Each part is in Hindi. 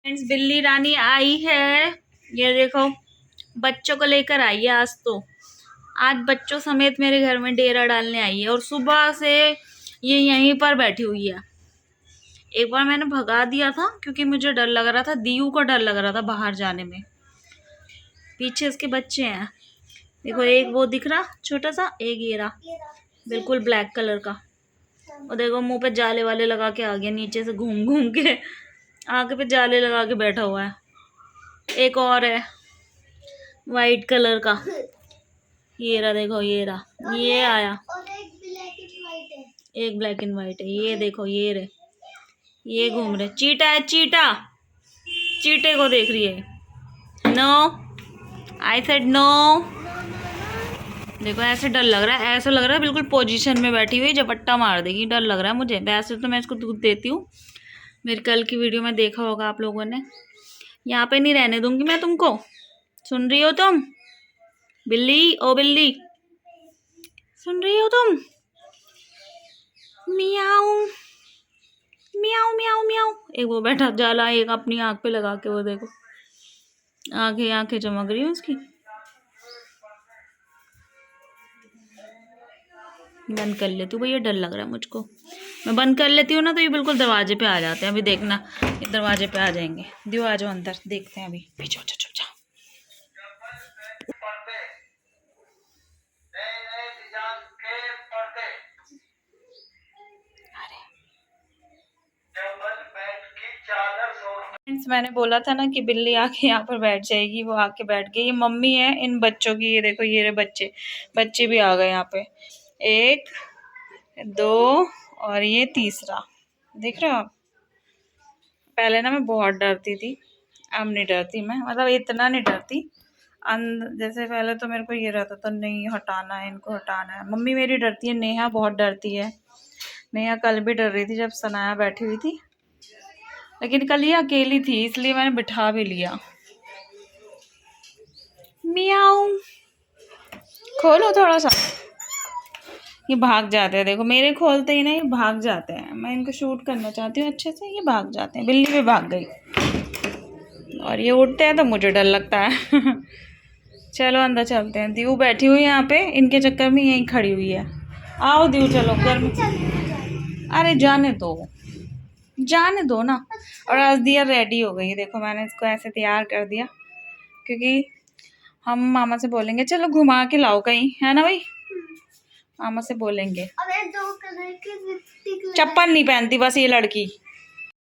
फ्रेंड्स, बिल्ली रानी आई है। ये देखो, बच्चों को लेकर आई है आज तो। आज बच्चों समेत मेरे घर में डेरा डालने आई है और सुबह से ये यहीं पर बैठी हुई है। एक बार मैंने भगा दिया था क्योंकि मुझे डर लग रहा था, दीयू को डर लग रहा था बाहर जाने में। पीछे इसके बच्चे हैं, देखो, एक वो दिख रहा छोटा सा, एक ये रहा बिल्कुल ब्लैक कलर का। और देखो मुंह पे जाले वाले लगा के आ गया, नीचे से घूम घूम के आगे पे जाले लगा के बैठा हुआ है। एक और है वाइट कलर का, ये रहा, देखो ये रहा, ये आया। और एक ब्लैक एंड व्हाइट है। एक ब्लैक एंड व्हाइट है, ये देखो, ये रहे, ये घूम रहे। चीटा है, चीटा, चीटे को देख रही है। No, I said no. देखो ऐसे डर लग रहा है, ऐसा लग रहा है बिल्कुल पोजीशन में बैठी हुई झपट्टा मार देगी। डर लग रहा है मुझे। वैसे तो मैं इसको दूध देती हूँ, मेरी कल की वीडियो में देखा होगा आप लोगों ने। यहाँ पे नहीं रहने दूंगी मैं तुमको, सुन रही हो तुम बिल्ली? ओ बिल्ली, सुन रही हो तुम? मियाऊ मियाऊ मियाऊ मियाऊ। एक वो बैठा जाला, एक अपनी आँख पे लगा के, वो देखो आंखें आंखें चमक रही है उसकी। बंद कर लेती हूँ भैया, डर लग रहा है मुझको। मैं बंद कर लेती हूँ ना तो ये बिल्कुल दरवाजे पे आ जाते हैं। अभी देखना, ये दरवाजे पे आ जाएंगे। दियो आ जाओ अंदर, देखते हैं अभी। पीछे चुप जाओ। फ्रेंड्स, मैंने बोला था ना कि बिल्ली आके यहाँ पर बैठ जाएगी, वो आके बैठ गई। ये मम्मी है इन बच्चों की। ये देखो, ये रहे बच्चे, बच्चे भी आ गए यहाँ पे। एक, दो और ये तीसरा, देख रहे हो आप? पहले ना मैं बहुत डरती थी, अब नहीं डरती मैं, मतलब इतना नहीं डरती। जैसे पहले तो मेरे को ये रहता था, नहीं हटाना है इनको, हटाना है। मम्मी मेरी डरती है, नेहा बहुत डरती है। नेहा कल भी डर रही थी जब सनाया बैठी हुई थी, लेकिन कल ये अकेली थी इसलिए मैंने बिठा भी लिया। मियाऊ, खोलो थोड़ा सा। ये भाग जाते हैं, देखो मेरे खोलते ही ना ये भाग जाते हैं। मैं इनको शूट करना चाहती हूँ अच्छे से, ये भाग जाते हैं। बिल्ली भी भाग गई और ये उठते हैं तो मुझे डर लगता है। चलो अंदर चलते हैं। दीऊ बैठी हुई है यहाँ पे, इनके चक्कर में यहीं खड़ी हुई है। आओ दीऊ, चलो गर्मी। अरे जाने दो, जाने दो ना। और आज दिया रेडी हो गई, देखो मैंने इसको ऐसे तैयार कर दिया क्योंकि हम मामा से बोलेंगे चलो घुमा के लाओ कहीं, है ना भाई? मामा से बोलेंगे। दो कलर की चप्पल नहीं पहनती बस ये लड़की।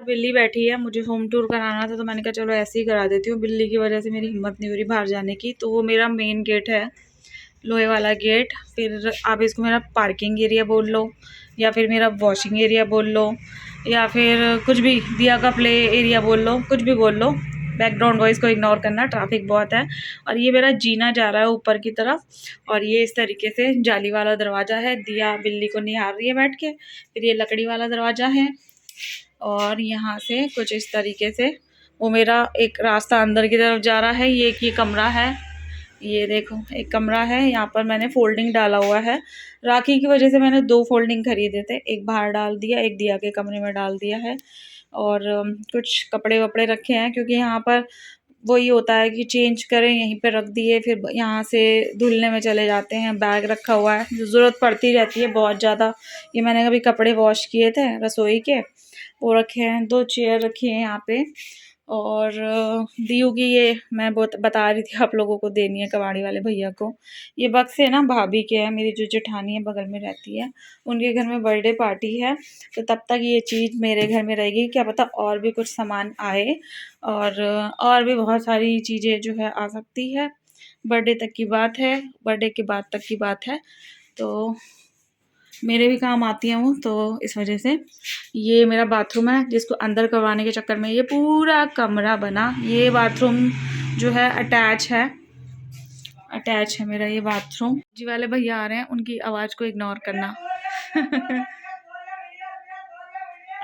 बिल्ली बैठी है, मुझे होम टूर कराना था तो मैंने कहा चलो ऐसे ही करा देती हूँ। बिल्ली की वजह से मेरी हिम्मत नहीं हो रही बाहर जाने की। तो वो मेरा मेन गेट है, लोहे वाला गेट। फिर आप इसको मेरा पार्किंग एरिया बोल लो, या फिर मेरा वॉशिंग एरिया बोल लो, या फिर कुछ भी, दिया का प्ले एरिया बोल लो, कुछ भी बोल लो। बैकग्राउंड वॉइस को इग्नोर करना, ट्रैफिक बहुत है। और ये मेरा जीना जा रहा है ऊपर की तरफ, और ये इस तरीके से जाली वाला दरवाज़ा है। दिया बिल्ली को निहार रही है बैठ के। फिर ये लकड़ी वाला दरवाज़ा है, और यहाँ से कुछ इस तरीके से वो मेरा एक रास्ता अंदर की तरफ जा रहा है। ये कमरा है, ये देखो एक कमरा है। यहाँ पर मैंने फोल्डिंग डाला हुआ है, राखी की वजह से मैंने 2 फोल्डिंग खरीदे थे। एक बाहर डाल दिया, एक दिया के कमरे में डाल दिया है। और कुछ कपड़े वपड़े रखे हैं क्योंकि यहाँ पर वही होता है कि चेंज करें, यहीं पे रख दिए, फिर यहाँ से धुलने में चले जाते हैं। बैग रखा हुआ है, जो ज़रूरत पड़ती रहती है बहुत ज़्यादा। ये मैंने कभी कपड़े वॉश किए थे रसोई के, वो रखे हैं। 2 चेयर रखी हैं यहाँ पे। और दीयू की, ये मैं बहुत बता रही थी आप लोगों को, देनी है कबाड़ी वाले भैया को। ये बक्से ना भाभी के हैं, मेरी जो जेठानी है बगल में रहती है, उनके घर में बर्थडे पार्टी है। तो तब तक ये चीज़ मेरे घर में रहेगी, क्या पता और भी कुछ सामान आए, और भी बहुत सारी चीज़ें जो है आ सकती है। बर्थडे तक की बात है, बर्थडे के बाद तक की बात है, तो मेरे भी काम आती हैं वो। तो इस वजह से ये मेरा बाथरूम है, जिसको अंदर करवाने के चक्कर में ये पूरा कमरा बना। ये बाथरूम जो है अटैच है मेरा ये बाथरूम। जी वाले भैया आ रहे हैं, उनकी आवाज़ को इग्नोर करना।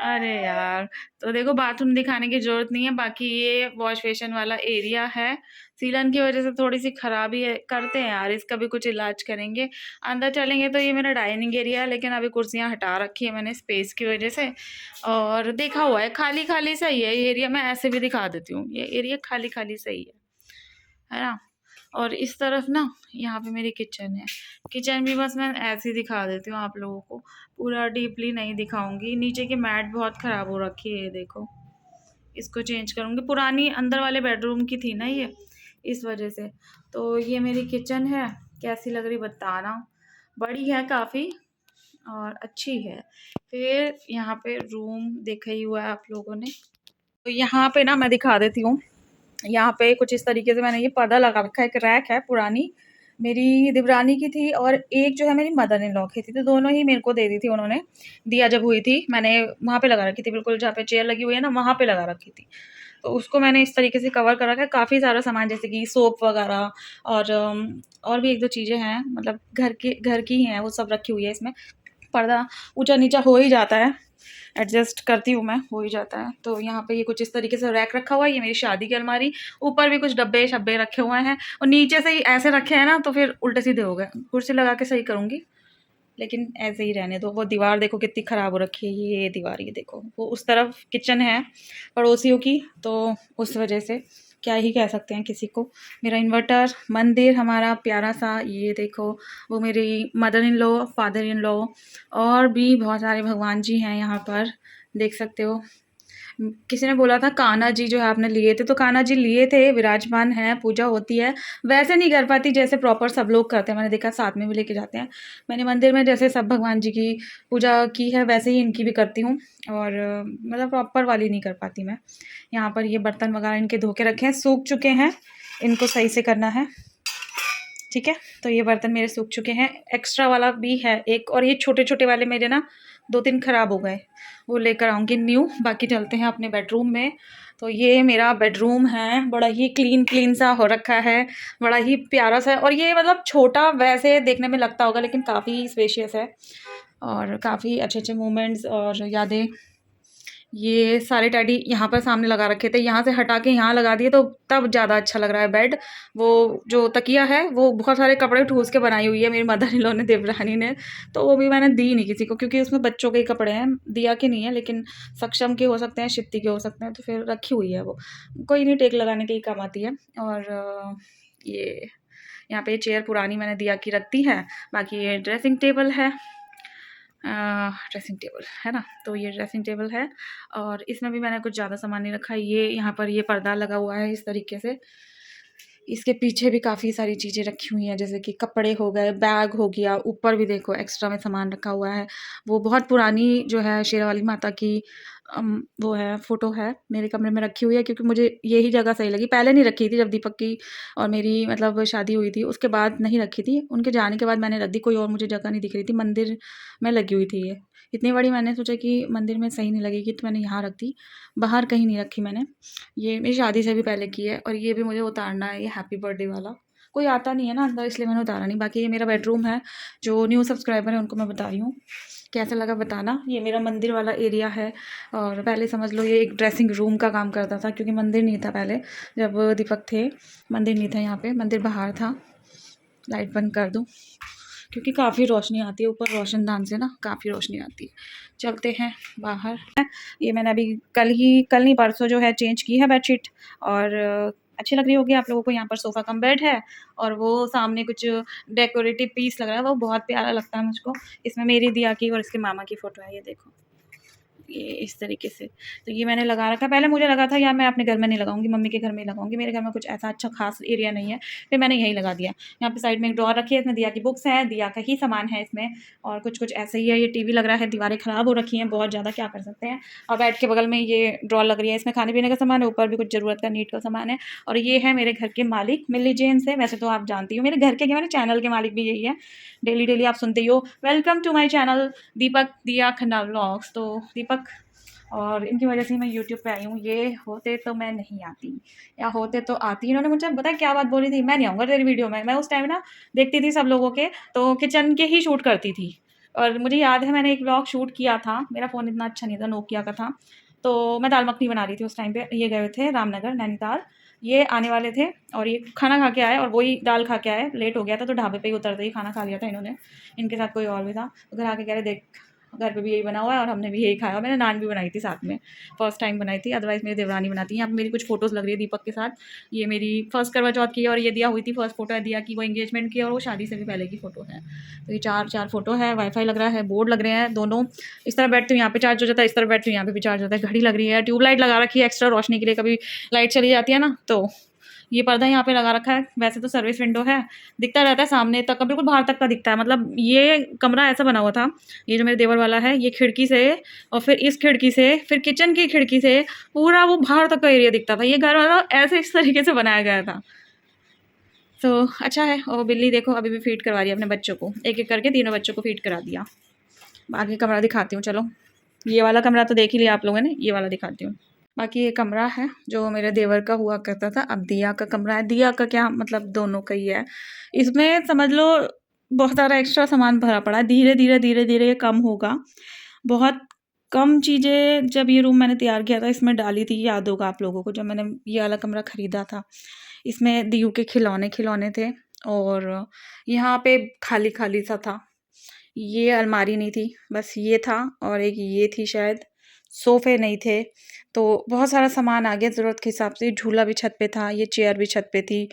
अरे यार, तो देखो बाथरूम दिखाने की ज़रूरत नहीं है, बाकी ये वॉश बेसिन वाला एरिया है। सीलन की वज़ह से थोड़ी-सी खराबी है, करते हैं यार, इसका भी कुछ इलाज करेंगे। अंदर चलेंगे तो ये मेरा डाइनिंग एरिया है, लेकिन अभी कुर्सियाँ हटा रखी है मैंने स्पेस की वज़ह से, और देखा हुआ है खाली-खाली सही है ये एरिया। मैं ऐसे भी दिखा देती हूँ, ये एरिया खाली-खाली सही है ना? और इस तरफ ना यहाँ पे मेरी किचन है। किचन भी बस मैं ऐसे ही दिखा देती हूँ आप लोगों को, पूरा डीपली नहीं दिखाऊंगी। नीचे की मैट बहुत ख़राब हो रखी है, ये देखो, इसको चेंज करूँगी। पुरानी अंदर वाले बेडरूम की थी ना ये, इस वजह से। तो ये मेरी किचन है, कैसी लग रही बताना। बड़ी है काफ़ी और अच्छी है। फिर यहाँ पे रूम देखा ही हुआ है आप लोगों ने। तो यहाँ पे ना मैं दिखा देती हूँ, यहाँ पे कुछ इस तरीके से मैंने ये पर्दा लगा रखा है। एक रैक है पुरानी, मेरी देवरानी की थी, और एक जो है मेरी मदर इन लॉ की थी, तो दोनों ही मेरे को दे दी थी उन्होंने। दिया जब हुई थी मैंने वहाँ पे लगा रखी थी, बिल्कुल जहाँ पे चेयर लगी हुई है ना वहाँ पे लगा रखी थी। तो उसको मैंने इस तरीके से कवर कर रखा है। काफ़ी सारा सामान जैसे कि सोप वगैरह और भी 1-2 चीज़ें हैं, मतलब घर की ही हैं, वो सब रखी हुई है इसमें। पर्दा ऊँचा नीचा हो ही जाता है, एडजस्ट करती हूँ मैं, हो ही जाता है। तो यहाँ पे ये कुछ इस तरीके से रैक रखा हुआ है, ये मेरी शादी की अलमारी। ऊपर भी कुछ डब्बे-शब्बे रखे हुए हैं, और नीचे से ही ऐसे रखे हैं ना तो फिर उल्टे-सीधे हो गए। कुर्सी लगा के सही करूँगी, लेकिन ऐसे ही रहने दो। वो दीवार देखो कितनी ख़राब हो रखी है, ये दीवार ये देखो। वो उस तरफ किचन है पड़ोसियों की, तो उस वजह से क्या ही कह सकते हैं किसी को। मेरा इन्वर्टर, मंदिर हमारा प्यारा-सा, ये देखो। वो मेरी mother in law, father in law, और भी बहुत सारे भगवान जी हैं यहाँ पर, देख सकते हो। किसी ने बोला था कान्हा जी जो है आपने लिए थे, तो कान्हा जी लिए थे, विराजमान हैं, पूजा होती है। वैसे नहीं कर पाती जैसे प्रॉपर सब लोग करते हैं, मैंने देखा साथ में भी लेके जाते हैं। मैंने मंदिर में जैसे सब भगवान जी की पूजा की है, वैसे ही इनकी भी करती हूँ, और मतलब प्रॉपर वाली नहीं कर पाती मैं। यहाँ पर ये बर्तन वगैरह इनके धो के रखे हैं, सूख चुके हैं, इनको सही से करना है, ठीक है। तो ये बर्तन मेरे सूख चुके हैं। एक्स्ट्रा वाला भी है एक, और ये छोटे-छोटे वाले मेरे ना 2-3 ख़राब हो गए, वो लेकर आऊँगी न्यू। बाकी चलते हैं अपने बेडरूम में। तो ये मेरा बेडरूम है, बड़ा ही क्लीन सा हो रखा है, बड़ा ही प्यारा सा है, और ये मतलब छोटा वैसे देखने में लगता होगा, लेकिन काफ़ी स्पेशियस है, और काफ़ी अच्छे-अच्छे मोमेंट्स और यादें। ये सारे टेडी यहाँ पर सामने लगा रखे थे, यहाँ से हटा के यहाँ लगा दिए, तो तब ज़्यादा अच्छा लग रहा है बेड। वो जो तकिया है वो बहुत सारे कपड़े ठूस के बनाई हुई है मेरी मदर इन लॉ ने, देवरानी ने, तो वो भी मैंने दी नहीं किसी को, क्योंकि उसमें बच्चों के ही कपड़े हैं। दिया के नहीं है, लेकिन सक्षम के हो सकते हैं, शिप्ती के हो सकते हैं, तो फिर रखी हुई है वो। कोई नहीं, टेक लगाने के ही काम आती है। और ये यहाँ पे चेयर पुरानी मैंने दिया की रख दी है। बाकी ये ड्रेसिंग टेबल है, ड्रेसिंग टेबल है ना, तो ये ड्रेसिंग टेबल है, और इसमें भी मैंने कुछ ज़्यादा सामान नहीं रखा। ये यहाँ पर ये पर्दा लगा हुआ है इस तरीके से। इसके पीछे भी काफ़ी सारी चीज़ें रखी हुई हैं, जैसे कि कपड़े हो गए, बैग हो गया, ऊपर भी देखो एक्स्ट्रा में सामान रखा हुआ है। वो बहुत पुरानी जो है शेरावाली माता की वो है, फ़ोटो है, मेरे कमरे में रखी हुई है, क्योंकि मुझे यही जगह सही लगी। पहले नहीं रखी थी, जब दीपक की और मेरी मतलब शादी हुई थी, उसके बाद नहीं रखी थी। उनके जाने के बाद मैंने रख दी, कोई और मुझे जगह नहीं दिख रही थी, मंदिर में लगी हुई थी ये। इतनी बड़ी मैंने सोचा कि मंदिर में सही नहीं लगेगी, तो मैंने यहाँ रख दी, बाहर कहीं नहीं रखी मैंने। ये मेरी शादी से भी पहले की है, और ये भी मुझे उतारना है, ये हैप्पी बर्थडे वाला। कोई आता नहीं है ना अंदर, इसलिए मैंने उतारा नहीं। बाकी ये मेरा बेडरूम है, जो न्यू सब्सक्राइबर है उनको मैं बता रही हूँ, कैसा लगा बताना। ये मेरा मंदिर वाला एरिया है, और पहले समझ लो ये एक ड्रेसिंग रूम का काम करता था, क्योंकि मंदिर नहीं था पहले, जब दीपक थे मंदिर नहीं था यहाँ पे, मंदिर बाहर था। लाइट बंद कर दूँ, क्योंकि काफ़ी रोशनी आती है ऊपर, रोशनदान से ना काफ़ी रोशनी आती है। चलते हैं बाहर। ये मैंने अभी कल नहीं परसों जो है चेंज की है बेडशीट, और अच्छी लग रही होगी आप लोगों को। यहाँ पर सोफ़ा कम बेड है, और वो सामने कुछ डेकोरेटिव पीस लग रहा है, वो बहुत प्यारा लगता है मुझको। इसमें मेरी दिया की और इसके मामा की फ़ोटो है, ये देखो, ये इस तरीके से। तो ये मैंने लगा रखा है। पहले मुझे लगा था यार मैं अपने घर में नहीं लगाऊंगी, मम्मी के घर में ही लगाऊंगी, मेरे घर में कुछ ऐसा अच्छा खास एरिया नहीं है, फिर मैंने यही लगा दिया। यहाँ पे साइड में एक ड्रॉर रखी है, इसमें दिया की बुक्स है, दिया का ही सामान है इसमें, और कुछ ऐसे ही है। ये टीवी लग रहा है, दीवारें ख़राब हो रखी हैं बहुत ज़्यादा, क्या कर सकते हैं। और बेड के बगल में ये ड्रॉर लग रही है, इसमें खाने पीने का सामान है, ऊपर भी कुछ ज़रूरत का नीट का सामान है। और ये है मेरे घर के मालिक, मिल लीजिए इनसे। वैसे तो आप जानती हो मेरे घर के, मेरे चैनल के मालिक भी यही है, डेली आप सुनते ही हो। वेलकम टू माई चैनल दीपक दिया खन्ना व्लॉग्स। तो दीपक, और इनकी वजह से मैं यूट्यूब पे आई हूँ। ये होते तो मैं नहीं आती, या होते तो आती। इन्होंने मुझे पता है क्या बात बोली थी, मैं नहीं आऊँगा तेरी वीडियो में। मैं उस टाइम ना देखती थी सब लोगों के, तो किचन के ही शूट करती थी, और मुझे याद है मैंने एक व्लॉग शूट किया था, मेरा फ़ोन इतना अच्छा नहीं था, नोकिया का था। तो मैं दाल मखनी बना रही थी उस टाइम पे, ये गए हुए थे रामनगर नैनीताल, ये आने वाले थे और ये खाना खा के आए और वही दाल खा के आए। लेट हो गया था तो ढाबे पे ही उतरते ही खाना खा लिया था इन्होंने, इनके साथ कोई और भी था। तो घर आके कह रहे देख घर पे भी यही बना हुआ है और हमने भी यही खाया। और मैंने नान भी बनाई थी साथ में, फर्स्ट टाइम बनाई थी, अदरवाइज़ मेरी देवरानी बनाती है। यहाँ पे मेरी कुछ फ़ोटोज़ लग रही है दीपक के साथ, ये मेरी फर्स्ट करवा चौथ की है और ये दिया हुई थी फर्स्ट फ़ोटो है दिया की, वो एंगेजमेंट की और वो शादी से भी पहले की फ़ोटो है। तो ये चार फ़ोटो है, वाईफाई लग रहा है, बोर्ड लग रहे हैं दोनों। इस तरह बैठती हूँ यहाँ पे चार्ज हो जाता है, इस तरह बैठती हूँ यहाँ पे भी चार्ज होता है। घड़ी लग रही है, ट्यूबलाइट लगा रखी है एक्स्ट्रा रोशनी के लिए, कभी लाइट चली जाती है ना तो ये पर्दा यहाँ पे लगा रखा है। वैसे तो सर्विस विंडो है, दिखता रहता है सामने तक का, बिल्कुल बाहर तक का दिखता है। मतलब ये कमरा ऐसा बना हुआ था, ये जो मेरे देवर वाला है, ये खिड़की से और फिर इस खिड़की से, फिर किचन की खिड़की से पूरा वो बाहर तक का एरिया दिखता था। ये घर वाला ऐसे इस तरीके से बनाया गया था। तो अच्छा है। और बिल्ली देखो अभी भी फीड करवा रही है अपने बच्चों को, एक एक करके तीनों बच्चों को फीड करा दिया। आगे कमरा दिखाती हूँ, चलो। ये वाला कमरा तो देख ही लिया आप लोगों ने, ये वाला दिखाती हूँ। बाकी ये कमरा है जो मेरे देवर का हुआ करता था, अब दिया का कमरा है। दिया का क्या मतलब, दोनों का ही है। इसमें समझ लो बहुत सारा एक्स्ट्रा सामान भरा पड़ा है, धीरे धीरे धीरे धीरे ये कम होगा। बहुत कम चीज़ें जब ये रूम मैंने तैयार किया था इसमें डाली थी, याद होगा आप लोगों को, जब मैंने ये वाला कमरा ख़रीदा था। इसमें दीयू के खिलौने थे और यहाँ पे खाली खाली सा था। ये अलमारी नहीं थी, बस ये था और एक ये थी शायद, सोफ़े नहीं थे। तो बहुत सारा सामान आ गया ज़रूरत के हिसाब से। झूला भी छत पे था, ये चेयर भी छत पे थी,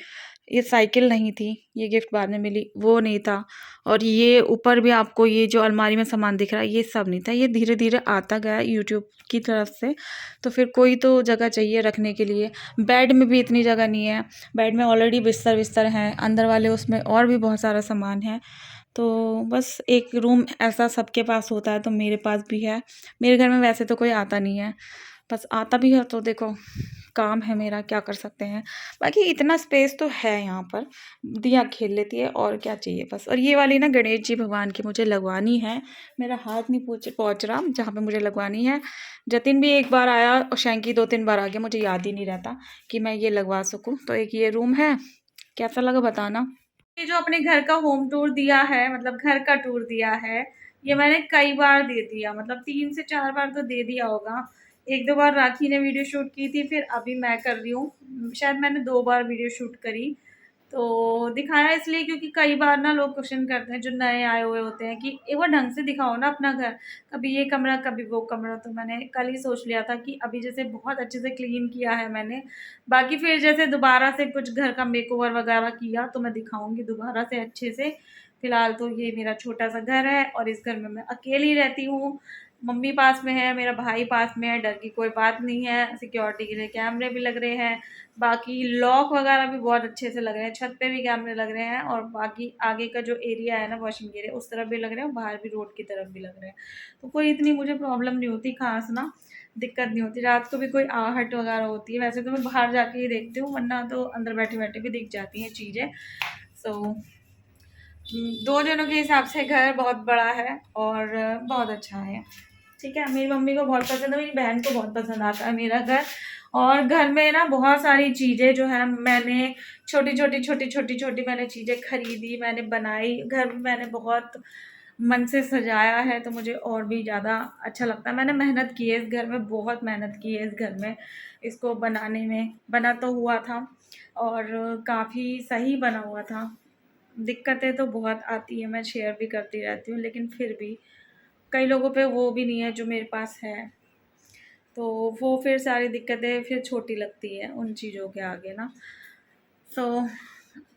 ये साइकिल नहीं थी, ये गिफ्ट बाद में मिली, वो नहीं था। और ये ऊपर भी आपको ये जो अलमारी में सामान दिख रहा है ये सब नहीं था। ये धीरे धीरे आता गया यूट्यूब की तरफ से। तो फिर कोई तो जगह चाहिए रखने के लिए। बेड में भी इतनी जगह नहीं है, बेड में ऑलरेडी बिस्तर हैं, अंदर वाले उसमें और भी बहुत सारा सामान है। तो बस एक रूम ऐसा सबके पास होता है तो मेरे पास भी है। मेरे घर में वैसे तो कोई आता नहीं है, बस आता भी है तो देखो काम है मेरा, क्या कर सकते हैं। बाकी इतना स्पेस तो है यहाँ पर, दिया खेल लेती है और क्या चाहिए बस। और ये वाली ना गणेश जी भगवान की मुझे लगवानी है, मेरा हाथ नहीं पहुँच रहा जहाँ पे मुझे लगवानी है। जतिन भी एक बार आया और शैंकी 2-3 बार आ गया, मुझे याद ही नहीं रहता कि मैं ये लगवा सकूँ। तो एक ये रूम है, कैसा लगा बताना। ये जो अपने घर का होम टूर दिया है, मतलब घर का टूर दिया है, ये मैंने कई बार दे दिया, मतलब 3 से 4 बार तो दे दिया होगा। 1-2 बार राखी ने वीडियो शूट की थी, फिर अभी मैं कर रही हूँ। शायद मैंने 2 बार वीडियो शूट करी। तो दिखाया इसलिए क्योंकि कई बार ना लोग क्वेश्चन करते हैं जो नए आए हुए होते हैं कि एक बार ढंग से दिखाओ ना अपना घर, कभी ये कमरा कभी वो कमरा। तो मैंने कल ही सोच लिया था कि अभी जैसे बहुत अच्छे से क्लीन किया है मैंने, बाकी फिर जैसे दोबारा से कुछ घर का मेकओवर वगैरह किया तो मैं दिखाऊंगी दोबारा से अच्छे से। फिलहाल तो ये मेरा छोटा सा घर है और इस घर में मैं अकेली रहती हूँ। मम्मी पास में है, मेरा भाई पास में है, डर की कोई बात नहीं है। सिक्योरिटी के लिए कैमरे भी लग रहे हैं, बाकी लॉक वगैरह भी बहुत अच्छे से लग रहे हैं, छत पे भी कैमरे लग रहे हैं और बाकी आगे का जो एरिया है ना वॉशिंग एरिया उस तरफ भी लग रहे हैं और बाहर भी रोड की तरफ भी लग रहे हैं। तो कोई इतनी मुझे प्रॉब्लम नहीं होती खास ना, दिक्कत नहीं होती। रात को भी कोई आहट वगैरह होती है वैसे तो मैं बाहर जाके ही देखती हूँ, वरना तो अंदर बैठे बैठे भी दिख जाती हैं चीज़ें। सो 2 जनों के हिसाब से घर बहुत बड़ा है और बहुत अच्छा है। ठीक है, मेरी मम्मी को बहुत पसंद है, मेरी बहन को बहुत पसंद आता है मेरा घर। और घर में ना बहुत सारी चीज़ें जो है मैंने छोटी छोटी मैंने चीज़ें खरीदी, मैंने बनाई, घर में मैंने बहुत मन से सजाया है तो मुझे और भी ज़्यादा अच्छा लगता है। मैंने मेहनत की है इस घर में, बहुत मेहनत की है इस घर में, इसको बनाने में। बना तो हुआ था और काफ़ी सही बना हुआ था। दिक्कतें तो बहुत आती है, मैं शेयर भी करती रहती हूँ, लेकिन फिर भी कई लोगों पे वो भी नहीं है जो मेरे पास है, तो वो फिर सारी दिक्कतें फिर छोटी लगती है उन चीज़ों के आगे ना। तो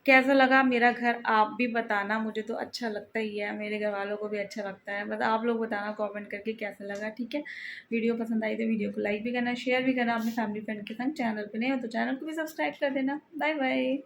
कैसा लगा मेरा घर आप भी बताना, मुझे तो अच्छा लगता ही है, मेरे घर वालों को भी अच्छा लगता है, बस आप लोग बताना कमेंट करके कैसा लगा। ठीक है, वीडियो पसंद आई तो वीडियो को लाइक भी करना, शेयर भी करना अपने फैमिली फ्रेंड के संग। चैनल पे नहीं हो तो चैनल को भी सब्सक्राइब कर देना। Bye bye.